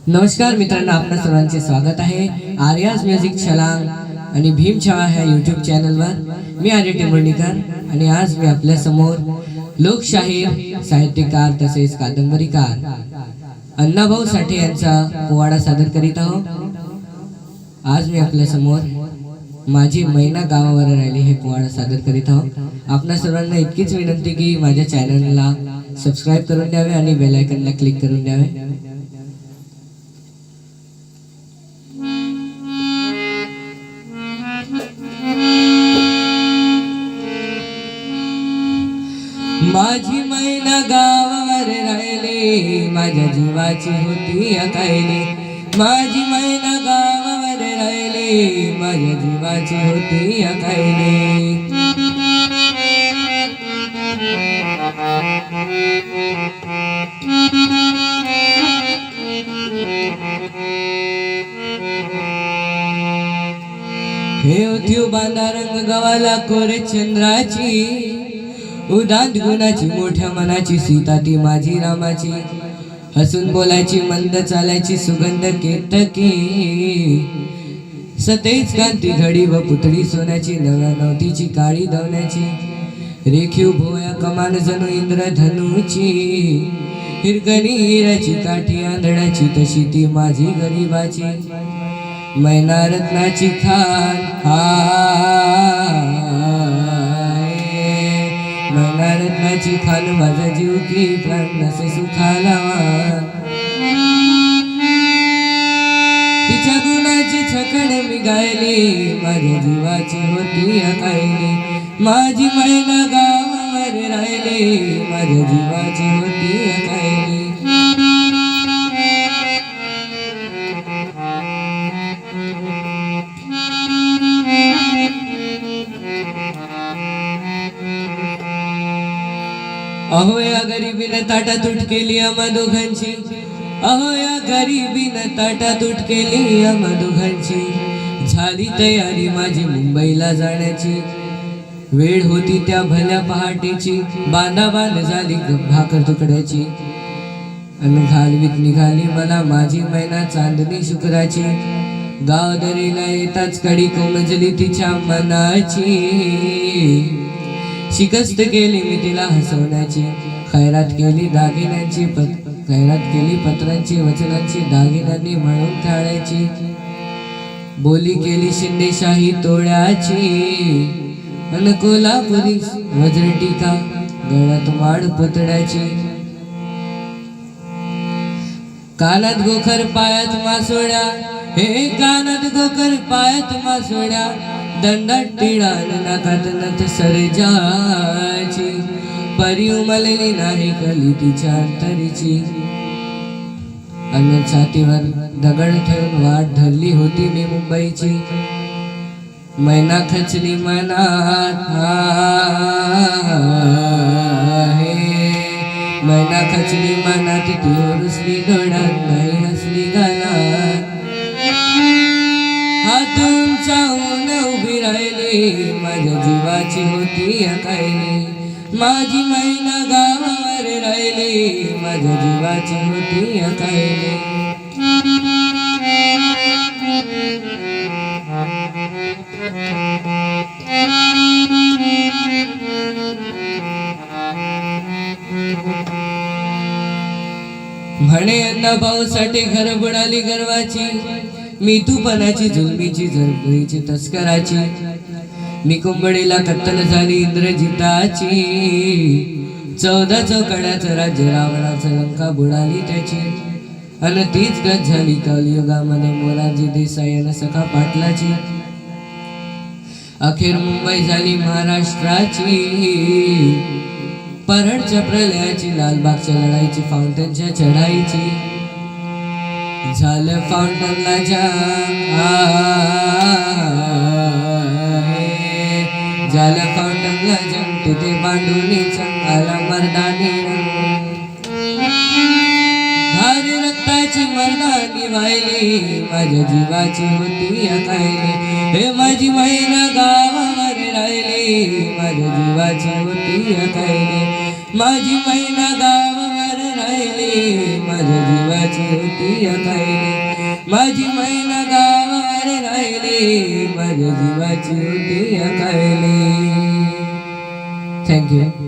नमस्कार मित्रांनो, आपल्या सर्वांचे स्वागत आहे आर्याज म्युझिक छलांग आणि भीम छावा ह्या यूट्यूब चॅनलवर। मी आर्य टिंबुर्णीकर आणि आज मी आपल्या समोर लोकशाहीर, साहित्यकार तसेच कादंबरीकार अण्णाभाऊ साठे यांचा पोवाडा सादर करीत आहोत। आज मी आपल्या समोर माझी मैना गावावर राहिली हे पोवाडा सादर करीत आहोत। आपल्या सर्वांना इतकीच विनंती की माझ्या चॅनलला सबस्क्राइब करून द्यावे आणि बेल आयकॉनला क्लिक करून द्यावे। माझी मैना गावावर राहिली, माझ्या जीवाची होती अकायली। माझी मैना गावावर राहिली, माझ्या जीवाची होती अकायली। हे होती बांधा रंग गवाला कोरे चंद्राची, उदात गुणाची मोठ्या मनाची, सीता ती माझी रामाची। हसून बोलायची, मंद चालायची, सुगंध केतकी, सतेज कांती घडी व पुतळी सोन्याची, नव्या नवतीची काळी दवण्याची। रेखीव भोया कमान जणू इंद्रधनुची, हिरकणी हिऱ्याची, काठी आंधळ्याची, तशी ती माझी गरिबाची। मैना रत्नाची खान मैना रत्नाची खान, माझा जीव की प्राण नसे सुखाला। तिच्या गुणाची छकड मी गायली, माझ्या जीवाची होती अकायली। माझी मैना गावावर राहिली, माझ्या जीवाची होती अकायली। अहो या गरिबीने ताटातूट केली आम्हा दोघांची, अहो या गरिबीने ताटातूट केली आम्हा दोघांची। झाली तयारी माझी मुंबईला जाण्याची, वेळ होती त्या भल्या पहाटेची, बांधा बांध झाली भाकर तुकड्याची। अन घालवीत निघाली मला माझी मैना चांदणी शुक्राची। गाव दरीला येताच कडी कोमजली तिच्या मनाची, शिकस्त केली मी तिला हसवण्याची। खैरात केली दागिन्यांची, खैरात केली पत्रांची, वचनांची, दागिन्यांनी म्हणून काढायची। बोली केली शिंदेशाही तोळ्याची, अन कोल्हापुरी वज्रटिका, गळ्यात माड पुतळ्याची। कानात गोखर पायात मासोड्या, हे कानात गोखर पायात मासोड्या, दंडात टिळा नाकात नथ सरजाची। परी उमलली नाही कली तिच्या अंतरीची, अन छातीवर दगड ठेवून वाट धरली होती मी मुंबईची। मैना खचली मनात मैना खचली मनात, ती रुसली डोळ्यात नाही हसली गालात। हातून चावून उभी राहिली, माझ्या जीवाची होती अकायली। माझी मैना गावावर राहिली, माझ्या जीवाची होती अकायली। म्हणे अण्णाभाऊ साठे घर बुडाली गर्वाची, मी तूपणाची, जुलमीची, झरपडीची, तस्कराची। मी कुंबडीला कत्तल झाली इंद्रजिताची, 14 चौकड्याचं राज्य रावणाचं, लंका बुडाली त्याची। अन तीच गत झाली कलियुगामध्ये मोरारजी देसाई अन सखा पाटलाची। अखेर मुंबई झाली महाराष्ट्राची, परळच्या प्रलयाची, लालबागच्या लढाईची, फाउंटनच्या चढाईची। झालं फाउंटनला झालं फाउंटनला जंग, तिथे बांधूनी चंगाला मर्दानी रंग। धारी रक्ताची मर्दानी वाहिली, माझ्या जीवाची होती अकायली। हे माझी मैना गावावर राहिली, माझ्या जीवाची होती अकायली। माझी मैना गावावर राहिली, माझ्या जीवाची जीवाची होती खायली, माझी मैना गावावर राहिली, माझ्या जीवाची होती खायली. थँक्यू.